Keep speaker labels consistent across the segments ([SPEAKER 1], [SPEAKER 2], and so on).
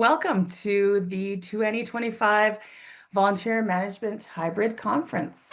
[SPEAKER 1] Welcome to the 2025 Volunteer Management Hybrid Conference.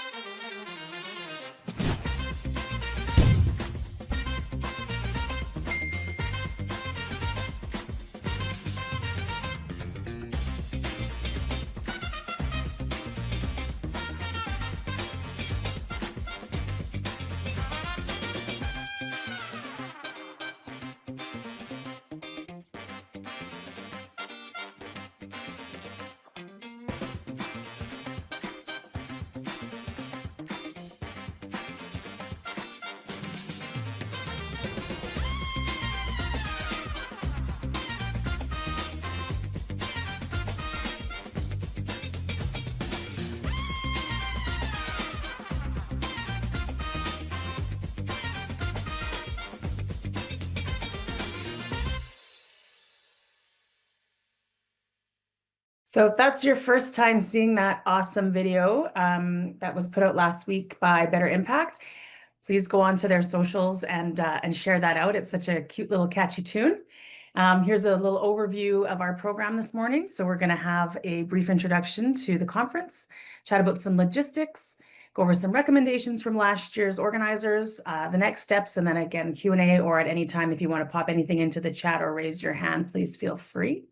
[SPEAKER 1] So if that's your first time seeing that awesome video that was put out last week by Better Impact, please go on to their socials and share that out. It's such a cute little catchy tune. Here's a little overview of our program this morning. So we're going to have a brief introduction to the conference, chat about some logistics, go over some recommendations from last year's organizers, the next steps, and then again, Q&A, or at any time, if you want to pop anything into the chat or raise your hand, please feel free.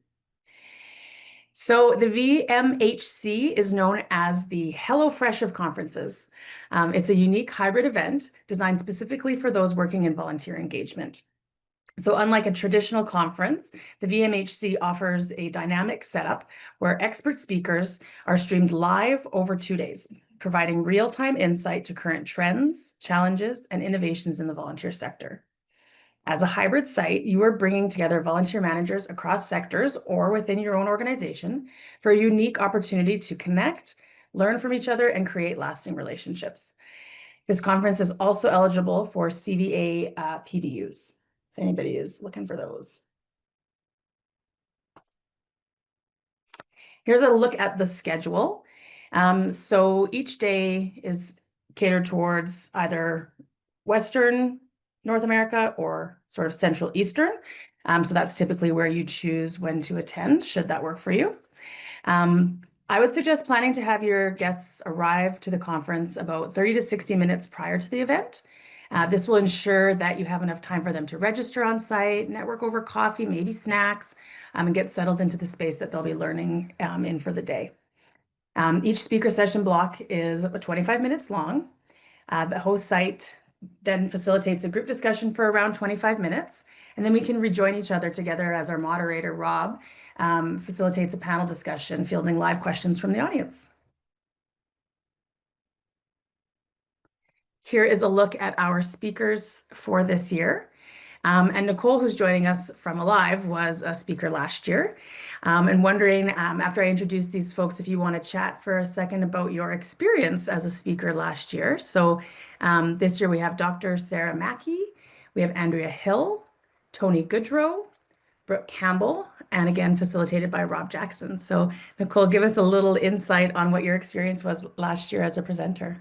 [SPEAKER 1] So the VMHC is known as the HelloFresh of conferences. It's a unique hybrid event designed specifically for those working in volunteer engagement. So unlike a traditional conference, the VMHC offers a dynamic setup where expert speakers are streamed live over 2 days, providing real-time insight to current trends, challenges, and innovations in the volunteer sector. As a hybrid site, you are bringing together volunteer managers across sectors or within your own organization for a unique opportunity to connect, learn from each other, and create lasting relationships. This conference is also eligible for CVA PDUs, if anybody is looking for those. Here's a look at the schedule. So each day is catered towards either Western North America or sort of Central Eastern. So that's typically where you choose when to attend, should that work for you. I would suggest planning to have your guests arrive to the conference about 30 to 60 minutes prior to the event. This will ensure that you have enough time for them to register on site, network over coffee, maybe snacks, and get settled into the space that they'll be learning in for the day. Each speaker session block is about 25 minutes long. The host site then facilitates a group discussion for around 25 minutes, and then we can rejoin each other together as our moderator, Rob, facilitates a panel discussion, fielding live questions from the audience. Here is a look at our speakers for this year. And Nicole, who's joining us from Alive, was a speaker last year. And wondering, after I introduce these folks, if you want to chat for a second about your experience as a speaker last year. So this year we have Dr. Sarah Mackey, we have Andrea Hill, Tony Goodrow, Brooke Campbell, and again, facilitated by Rob Jackson. So Nicole, give us a little insight on what your experience was last year as a presenter.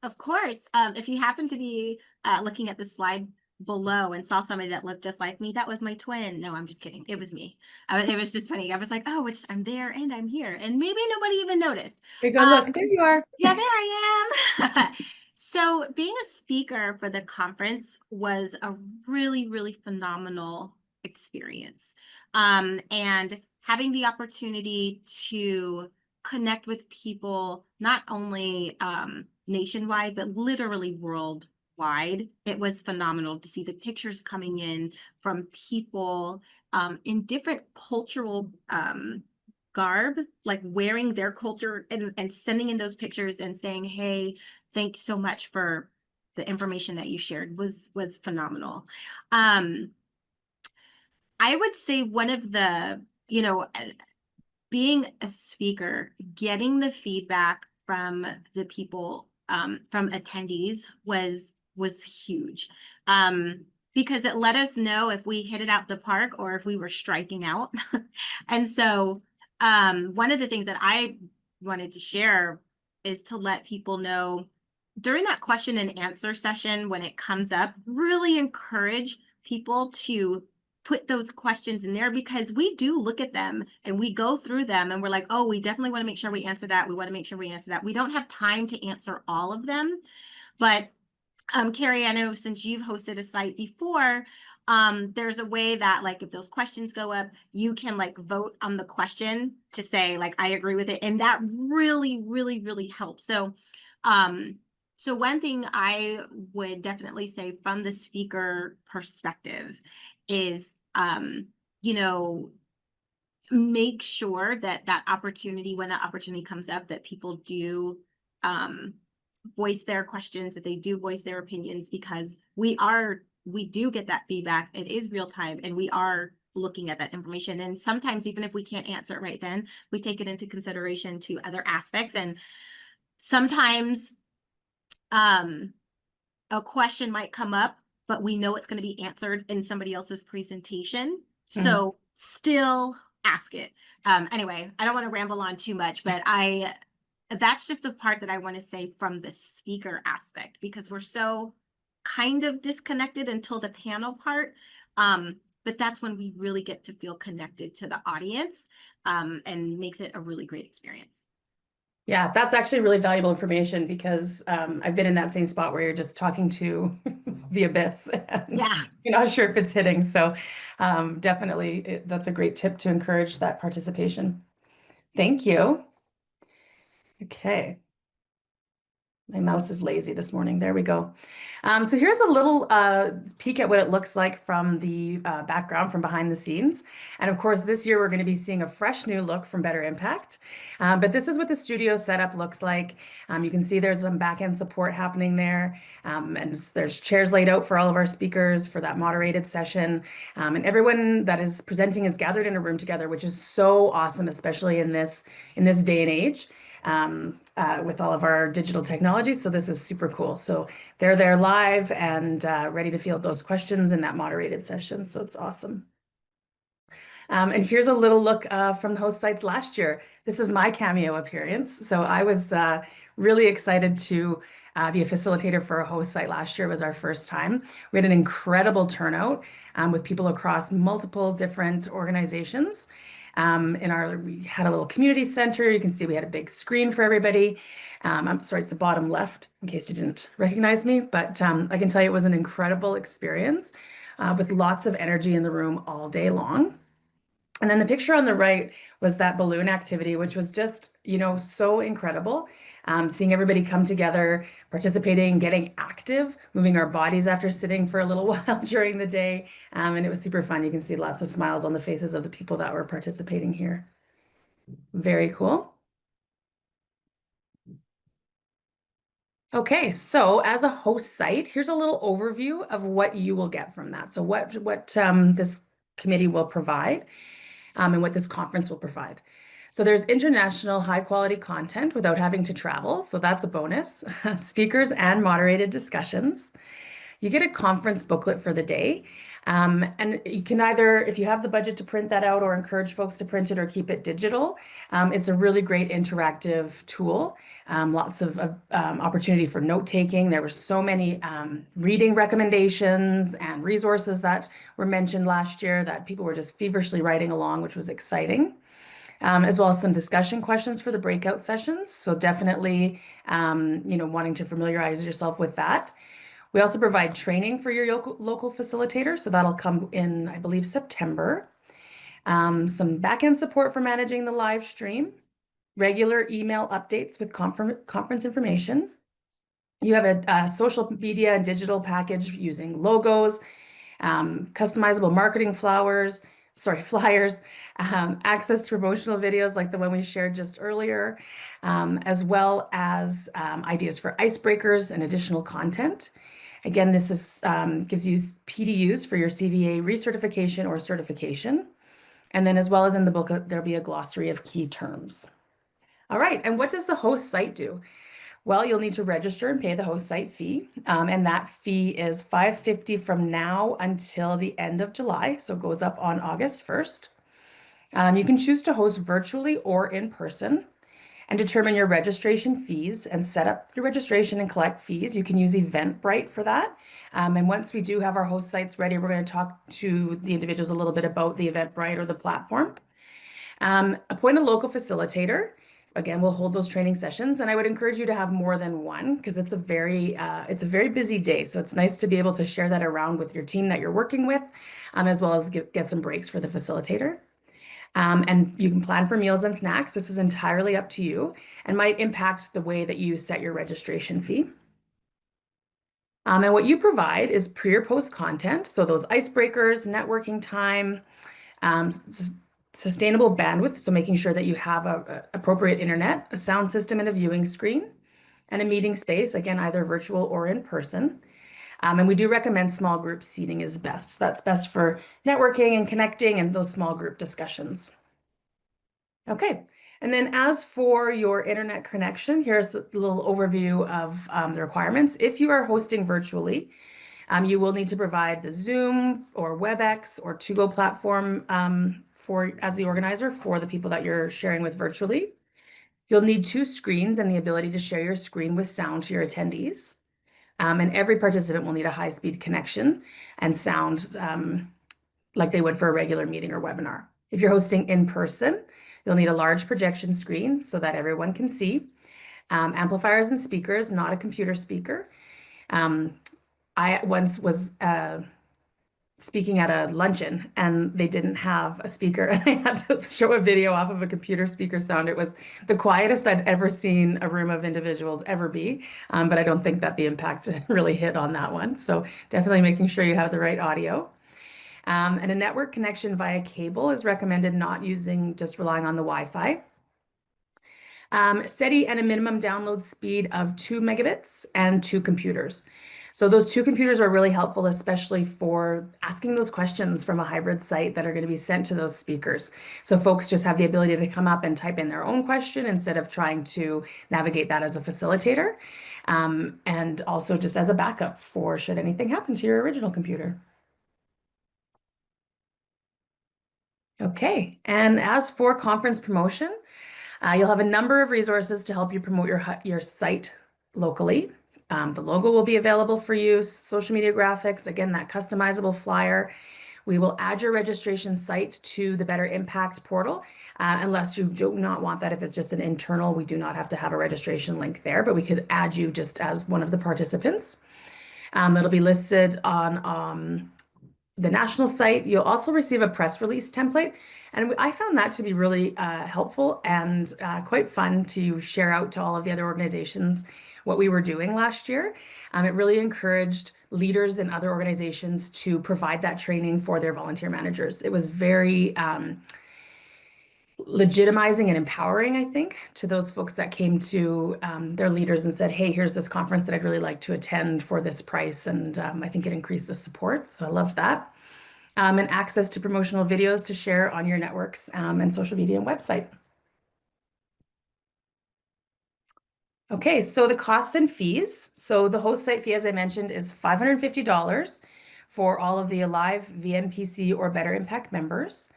[SPEAKER 2] Of course. If you happen to be looking at the slide below and saw somebody that looked just like me, that was my twin. No, I'm just kidding. It was me. It was just funny. I was like, oh, I'm there and I'm here. And maybe nobody even noticed.
[SPEAKER 1] There you go, look, there you are.
[SPEAKER 2] Yeah, there I am. So being a speaker for the conference was a really, really phenomenal experience. And having the opportunity to connect with people, not only nationwide, but literally worldwide. It was phenomenal to see the pictures coming in from people in different cultural garb, like wearing their culture and sending in those pictures and saying, hey, thanks so much for the information that you shared was phenomenal. I would say one of the, being a speaker, getting the feedback from the people, from attendees was huge, because it let us know if we hit it out the park or if we were striking out. And so one of the things that I wanted to share is to let people know during that question and answer session, when it comes up, really encourage people to put those questions in there, because we do look at them and we go through them and we're like, oh, we definitely want to make sure we answer that. We want to make sure we answer that. We don't have time to answer all of them. But Carrie, I know since you've hosted a site before, there's a way that, like, if those questions go up, you can like vote on the question to say like, I agree with it. And that really, really, really helps. So one thing I would definitely say from the speaker perspective is, you know, make sure that that opportunity, when that opportunity comes up, that people do voice their questions, that they do voice their opinions, because we do get that feedback. It is real time, and we are looking at that information. And sometimes, even if we can't answer it right then, we take it into consideration to other aspects. And sometimes a question might come up, but we know it's going to be answered in somebody else's presentation. So still ask it. Anyway, I don't want to ramble on too much, but that's just the part that I want to say from the speaker aspect, because we're so kind of disconnected until the panel part. But that's when we really get to feel connected to the audience, and makes it a really great experience.
[SPEAKER 1] Yeah, that's actually really valuable information, because I've been in that same spot where you're just talking to the abyss and
[SPEAKER 2] Yeah.
[SPEAKER 1] you're not sure if it's hitting. So definitely that's a great tip to encourage that participation. Thank you. Okay. My mouse is lazy this morning. There we go. So here's a little peek at what it looks like from the background, from behind the scenes. And of course, this year we're going to be seeing a fresh new look from Better Impact. But this is what the studio setup looks like. You can see there's some back-end support happening there. And there's chairs laid out for all of our speakers for that moderated session. And everyone that is presenting is gathered in a room together, which is so awesome, especially in this day and age. With all of our digital technology. So this is super cool. So they're there live and ready to field those questions in that moderated session. So it's awesome. And here's a little look from the host sites last year. This is my cameo appearance. So I was really excited to be a facilitator for a host site last year. It was our first time. We had an incredible turnout with people across multiple different organizations. We had a little community center. You can see we had a big screen for everybody. I'm sorry, it's the bottom left in case you didn't recognize me, but I can tell you it was an incredible experience with lots of energy in the room all day long. And then the picture on the right was that balloon activity, which was just, so incredible. Seeing everybody come together, participating, getting active, moving our bodies after sitting for a little while during the day. And it was super fun. You can see lots of smiles on the faces of the people that were participating here. Very cool. Okay, so as a host site, here's a little overview of what you will get from that. So what this committee will provide. And what this conference will provide. So there's international high quality content without having to travel. So that's a bonus. Speakers and moderated discussions. You get a conference booklet for the day. And you can either, if you have the budget to print that out, or encourage folks to print it or keep it digital. It's a really great interactive tool. Lots of opportunity for note taking. There were so many reading recommendations and resources that were mentioned last year that people were just feverishly writing along, which was exciting. As well as some discussion questions for the breakout sessions. So definitely, wanting to familiarize yourself with that. We also provide training for your local facilitator. So that'll come in, I believe, September. Some back-end support for managing the live stream, regular email updates with conference information. You have a social media and digital package using logos, customizable marketing flyers, access to promotional videos like the one we shared just earlier, as well as ideas for icebreakers and additional content. Again, this gives you PDUs for your CVA recertification or certification. And then as well as in the book, there'll be a glossary of key terms. All right, and what does the host site do? Well, you'll need to register and pay the host site fee. And that fee is $550 from now until the end of July. So it goes up on August 1st. You can choose to host virtually or in person. and determine your registration fees and set up your registration and collect fees. You can use Eventbrite for that. And once we do have our host sites ready, we're going to talk to the individuals a little bit about the Eventbrite or the platform. Appoint a local facilitator. Again, we'll hold those training sessions, and I would encourage you to have more than one because it's a very busy day. So it's nice to be able to share that around with your team that you're working with, as well as get some breaks for the facilitator. And you can plan for meals and snacks. This is entirely up to you and might impact the way that you set your registration fee. And what you provide is pre or post content. So those icebreakers, networking time, sustainable bandwidth. So making sure that you have a appropriate internet, a sound system and a viewing screen, and a meeting space, again, either virtual or in person. And we do recommend small group seating is best. So that's best for networking and connecting and those small group discussions. Okay, and then as for your internet connection, here's the little overview of the requirements. If you are hosting virtually, you will need to provide the Zoom or WebEx or To-Go platform as the organizer for the people that you're sharing with virtually. You'll need 2 screens and the ability to share your screen with sound to your attendees. And every participant will need a high-speed connection and sound like they would for a regular meeting or webinar. If you're hosting in person, you'll need a large projection screen so that everyone can see. Amplifiers and speakers, not a computer speaker. I once was speaking at a luncheon and they didn't have a speaker and I had to show a video off of a computer speaker sound. It was the quietest I'd ever seen a room of individuals ever be, but I don't think that the impact really hit on that one. So definitely making sure you have the right audio. And a network connection via cable is recommended, not just relying on the Wi-Fi. SETI and a minimum download speed of 2 megabits and 2 computers. So those 2 computers are really helpful, especially for asking those questions from a hybrid site that are going to be sent to those speakers. So folks just have the ability to come up and type in their own question instead of trying to navigate that as a facilitator. And also just as a backup for should anything happen to your original computer. Okay, and as for conference promotion, you'll have a number of resources to help you promote your site locally. The logo will be available for use, social media graphics, again, that customizable flyer. We will add your registration site to the Better Impact portal, unless you do not want that. If it's just an internal, we do not have to have a registration link there, but we could add you just as one of the participants. It'll be listed on the national site. You'll also receive a press release template. And I found that to be really helpful and quite fun to share out to all of the other organizations what we were doing last year. It really encouraged leaders in other organizations to provide that training for their volunteer managers. It was very legitimizing and empowering, I think, to those folks that came to their leaders and said, hey, here's this conference that I'd really like to attend for this price. And I think it increased the support. So I loved that. And access to promotional videos to share on your networks and social media and website. Okay, so the costs and fees. So the host site fee, as I mentioned, is $550 for all of the Alive, VMPC, or Better Impact members,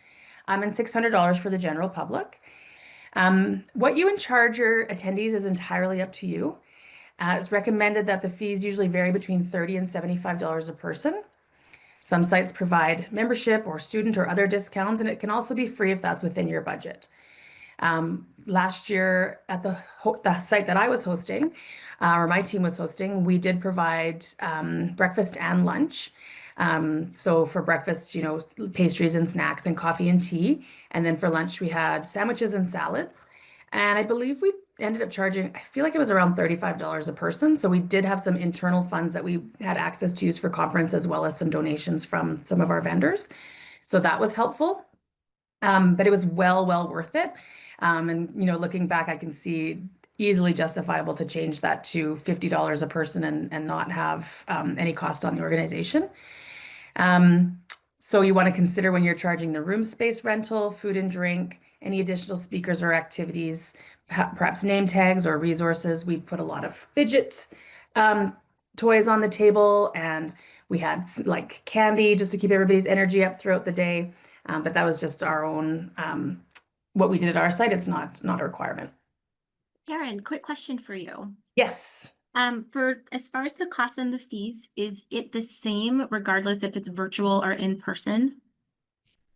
[SPEAKER 1] and $600 for the general public. What you charge your attendees is entirely up to you. It's recommended that the fees usually vary between $30 and $75 a person. Some sites provide membership or student or other discounts, and it can also be free if that's within your budget. Last year at the site that I was hosting, or my team was hosting, we did provide breakfast and lunch. So for breakfast, pastries and snacks and coffee and tea. And then for lunch, we had sandwiches and salads. And I believe we ended up charging, I feel like it was around $35 a person. So we did have some internal funds that we had access to use for conference, as well as some donations from some of our vendors. So that was helpful. But it was well worth it. And looking back, I can see easily justifiable to change that to $50 a person and not have any cost on the organization. So you want to consider when you're charging the room space rental, food and drink, any additional speakers or activities, perhaps name tags or resources. We put a lot of fidget toys on the table, and we had like candy just to keep everybody's energy up throughout the day. But that was just our own, what we did at our site. It's not a requirement.
[SPEAKER 2] Karen, quick question for you.
[SPEAKER 1] Yes.
[SPEAKER 2] For as far as the cost and the fees, is it the same regardless if it's virtual or in person?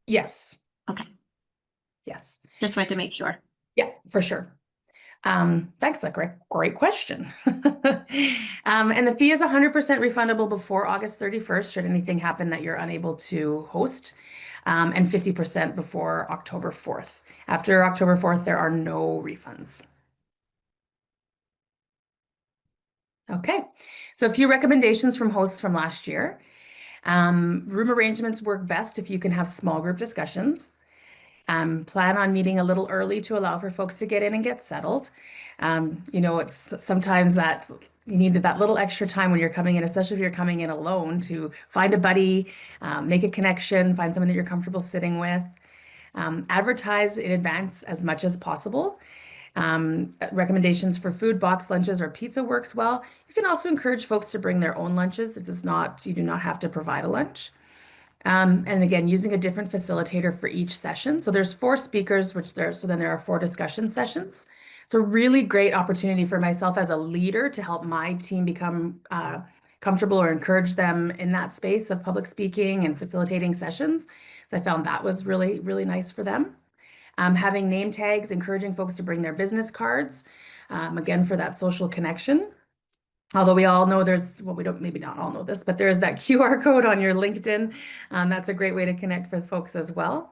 [SPEAKER 1] Yes.
[SPEAKER 2] Okay,
[SPEAKER 1] Yes.
[SPEAKER 2] just wanted to make sure.
[SPEAKER 1] Yeah, for sure. Thanks, a great question. And the fee is 100% refundable before August 31st, should anything happen that you're unable to host, and 50% before October 4th. After October 4th, there are no refunds. Okay, so a few recommendations from hosts from last year. Room arrangements work best if you can have small group discussions. Plan on meeting a little early to allow for folks to get in and get settled. It's sometimes that you need that little extra time when you're coming in, especially if you're coming in alone, to find a buddy, make a connection, find someone that you're comfortable sitting with. Advertise in advance as much as possible. Recommendations for food, box lunches, or pizza works well. You can also encourage folks to bring their own lunches. You do not have to provide a lunch. And again, using a different facilitator for each session. So there's 4 speakers, so then there are 4 discussion sessions. It's a really great opportunity for myself as a leader to help my team become comfortable or encourage them in that space of public speaking and facilitating sessions. So I found that was really, really nice for them. Having name tags, encouraging folks to bring their business cards, again, for that social connection. Although we all know we don't, maybe not all know this, but there's that QR code on your LinkedIn. That's a great way to connect with folks as well.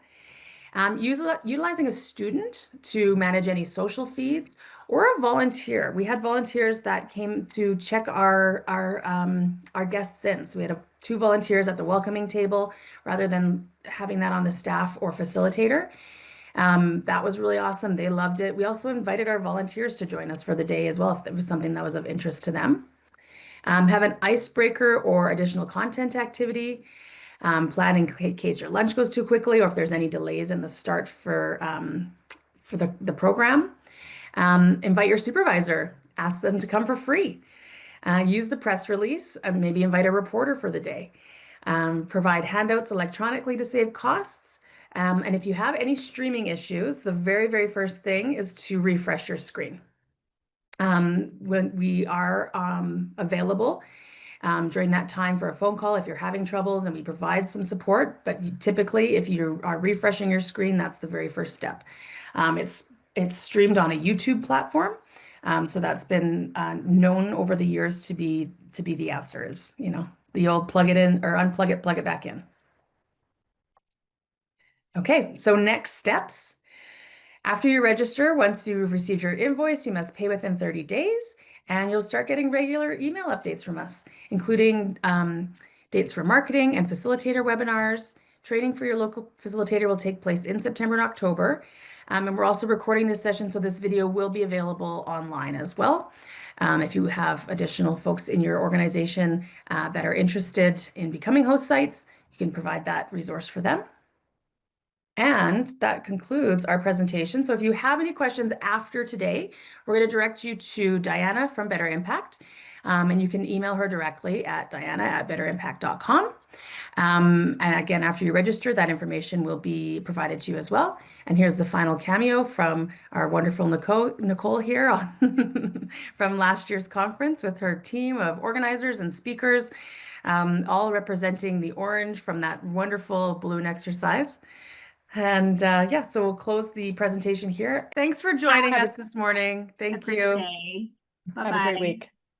[SPEAKER 1] Utilizing a student to manage any social feeds or a volunteer. We had volunteers that came to check our guests in. So we had 2 volunteers at the welcoming table rather than having that on the staff or facilitator. That was really awesome. They loved it. We also invited our volunteers to join us for the day as well, if it was something that was of interest to them. Have an icebreaker or additional content activity. Plan in case your lunch goes too quickly or if there's any delays in the start for the program. Invite your supervisor. Ask them to come for free. Use the press release and maybe invite a reporter for the day. Provide handouts electronically to save costs. And if you have any streaming issues, the very, very first thing is to refresh your screen. When we are available during that time for a phone call if you're having troubles, and we provide some support. But typically, if you are refreshing your screen, that's the very first step. It's streamed on a YouTube platform, so that's been known over the years to be the answer. Is the old plug it in or unplug it, plug it back in. Okay, so next steps. After you register, once you've received your invoice, you must pay within 30 days, and you'll start getting regular email updates from us, including dates for marketing and facilitator webinars. Training for your local facilitator will take place in September and October. And we're also recording this session, so this video will be available online as well. If you have additional folks in your organization that are interested in becoming host sites, you can provide that resource for them. And that concludes our presentation. So if you have any questions after today, we're going to direct you to Diana from Better Impact. And you can email her directly at diana@betterimpact.com. And again, after you register, that information will be provided to you as well. And here's the final cameo from our wonderful Nicole here from last year's conference with her team of organizers and speakers, all representing the orange from that wonderful balloon exercise. And yeah, so we'll close the presentation here. Thanks for joining us this morning. Thank you.
[SPEAKER 2] Day.
[SPEAKER 3] Have a great week.